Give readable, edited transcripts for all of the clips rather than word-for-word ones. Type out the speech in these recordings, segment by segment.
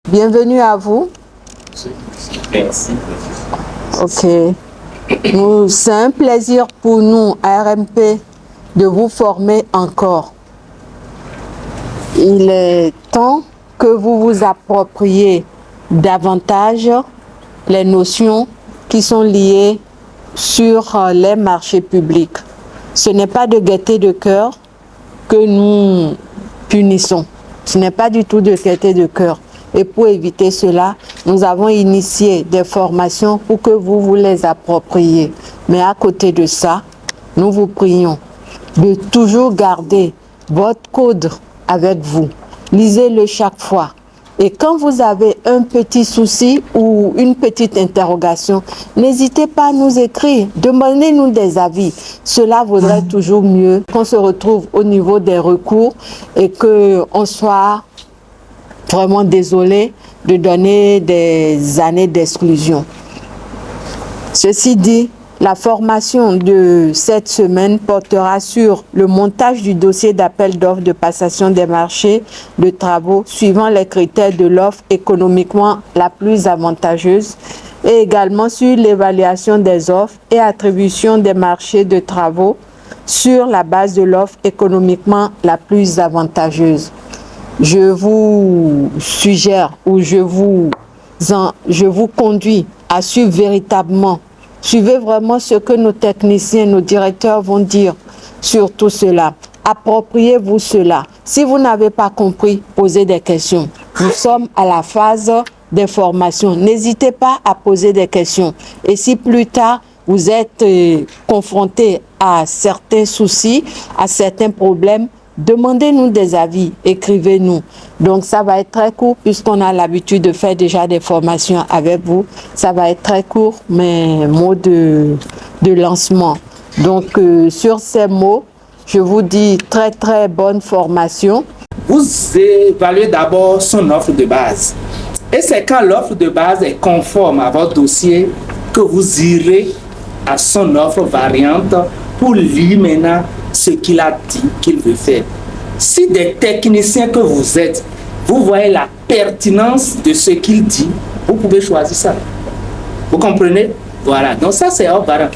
Bienvenue à vous. Merci. Ok. C'est un plaisir pour nous, à RMP, de vous former encore. Il est temps que vous vous appropriez davantage les notions qui sont liées sur les marchés publics. Ce n'est pas de gaieté de cœur que nous punissons. Ce n'est pas du tout de gaieté de cœur. Et pour éviter cela, nous avons initié des formations pour que vous vous les appropriez. Mais à côté de ça, nous vous prions de toujours garder votre code avec vous. Lisez-le chaque fois. Et quand vous avez un petit souci ou une petite interrogation, n'hésitez pas à nous écrire, demandez-nous des avis. Cela vaudrait toujours mieux qu'on se retrouve au niveau des recours et qu'on soit vraiment désolé de donner des années d'exclusion. Ceci dit, la formation de cette semaine portera sur le montage du dossier d'appel d'offres de passation des marchés de travaux suivant les critères de l'offre économiquement la plus avantageuse et également sur l'évaluation des offres et attribution des marchés de travaux sur la base de l'offre économiquement la plus avantageuse. Je vous suggère ou je vous conduis à suivre véritablement. Suivez vraiment ce que nos techniciens, nos directeurs vont dire sur tout cela. Appropriez-vous cela. Si vous n'avez pas compris, posez des questions. Nous sommes à la phase d'information. N'hésitez pas à poser des questions. Et si plus tard, vous êtes confronté à certains soucis, à certains problèmes, demandez-nous des avis, écrivez-nous. Donc ça va être très court puisqu'on a l'habitude de faire déjà des formations avec vous. Ça va être très court, mais mots de lancement. Donc sur ces mots, je vous dis très très bonne formation. Vous évaluez d'abord son offre de base. Et c'est quand l'offre de base est conforme à votre dossier que vous irez à son offre variante pour lire maintenant ce qu'il a dit qu'il veut faire. Si des techniciens que vous êtes, vous voyez la pertinence de ce qu'il dit, vous pouvez choisir ça. Vous comprenez? Voilà, donc ça c'est hors variant.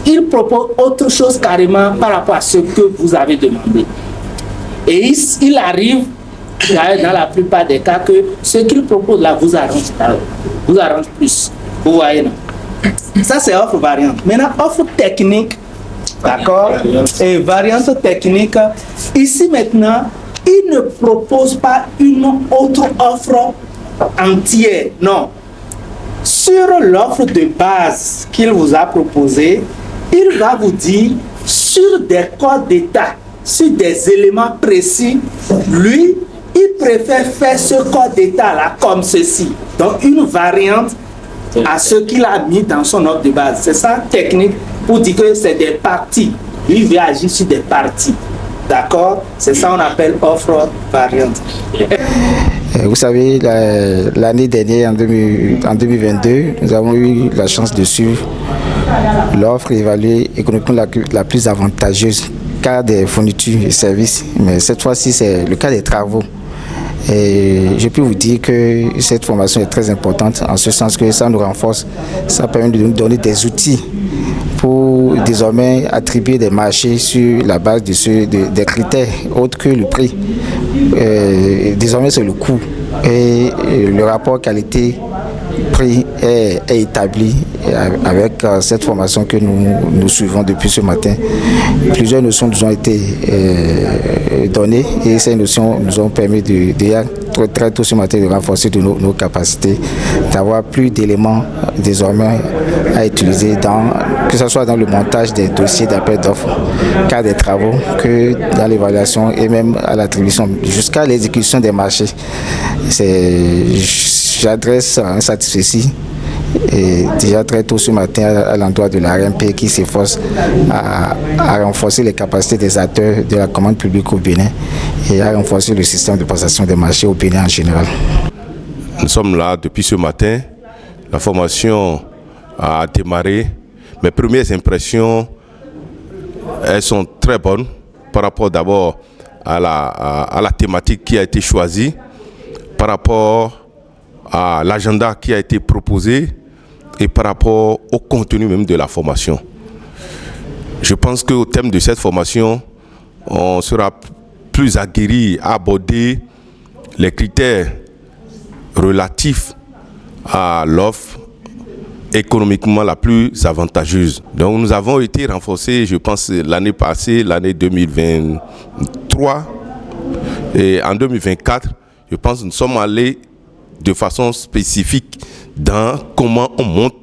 Il propose autre chose carrément par rapport à ce que vous avez demandé. Et il arrive, dans la plupart des cas, que ce qu'il propose là vous arrange plus. Vous voyez, non? Ça c'est offre variante. Maintenant, offre technique. D'accord? Et variante technique, ici maintenant, il ne propose pas une autre offre entière, non. Sur l'offre de base qu'il vous a proposée, il va vous dire sur des codes d'état, sur des éléments précis, lui, il préfère faire ce code d'état-là comme ceci. Donc une variante à ce qu'il a mis dans son offre de base. C'est ça, technique, pour dire que c'est des parties. Lui, il veut agir sur des parties. D'accord? C'est ça qu'on appelle offre variante. Vous savez, l'année dernière, en 2022, nous avons eu la chance de suivre l'offre évaluée économiquement la plus avantageuse, cas des fournitures et services. Mais cette fois-ci, c'est le cas des travaux. Et je peux vous dire que cette formation est très importante en ce sens que ça nous renforce, ça permet de nous donner des outils pour désormais attribuer des marchés sur la base des critères autres que le prix. Désormais c'est le coût et le rapport qualité-prix est établi avec cette formation que nous suivons depuis ce matin. Plusieurs notions nous ont été données et ces notions nous ont permis très tôt ce matin de renforcer nos capacités, d'avoir plus d'éléments désormais à utiliser que ce soit dans le montage des dossiers d'appel d'offres, cas des travaux, que dans l'évaluation et même à l'attribution, jusqu'à l'exécution des marchés. J'adresse un satisfait et déjà très tôt ce matin à l'endroit de la RMP qui s'efforce à renforcer les capacités des acteurs de la commande publique au Bénin et à renforcer le système de passation des marchés au Bénin en général. Nous sommes là depuis ce matin. La formation a démarré. Mes premières impressions, elles sont très bonnes par rapport d'abord à la thématique qui a été choisie, par rapport à l'agenda qui a été proposé et par rapport au contenu même de la formation. Je pense qu'au thème de cette formation, on sera plus aguerri à aborder les critères relatifs à l'offre économiquement la plus avantageuse. Donc nous avons été renforcés, je pense, l'année passée, l'année 2023, et en 2024, je pense que nous sommes allés de façon spécifique dans comment on monte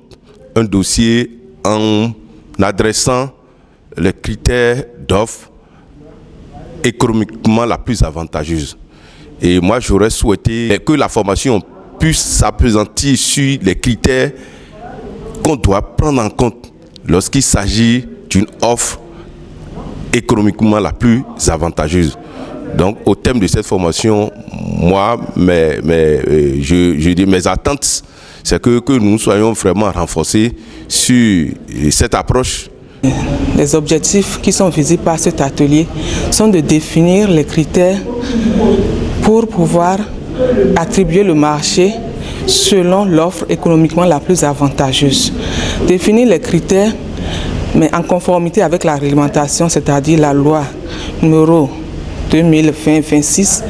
un dossier en adressant les critères d'offre économiquement la plus avantageuse. Et moi, j'aurais souhaité que la formation puisse s'appesantir sur les critères qu'on doit prendre en compte lorsqu'il s'agit d'une offre économiquement la plus avantageuse. Donc, au thème de cette formation, moi, je dis mes attentes, c'est que nous soyons vraiment renforcés sur cette approche. Les objectifs qui sont visés par cet atelier sont de définir les critères pour pouvoir attribuer le marché selon l'offre économiquement la plus avantageuse. Définir les critères, mais en conformité avec la réglementation, c'est-à-dire la loi numéro 2020-26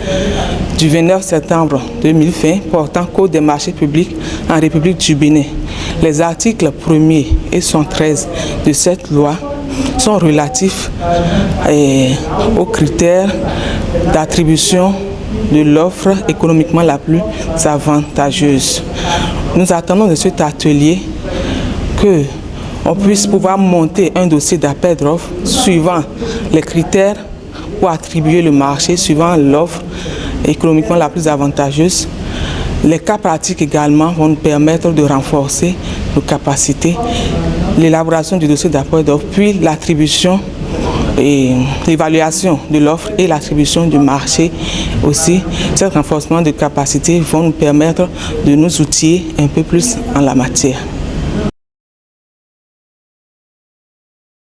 du 29 septembre 2020 portant Code des marchés publics en République du Bénin. Les articles 1er et 113 de cette loi sont relatifs aux critères d'attribution de l'offre économiquement la plus avantageuse. Nous attendons de cet atelier qu'on puisse pouvoir monter un dossier d'appel d'offres suivant les critères pour attribuer le marché, suivant l'offre économiquement la plus avantageuse. Les cas pratiques également vont nous permettre de renforcer nos capacités, l'élaboration du dossier d'appel d'offres, puis l'attribution et l'évaluation de l'offre et l'attribution du marché aussi. Ce renforcement de capacités vont nous permettre de nous outiller un peu plus en la matière.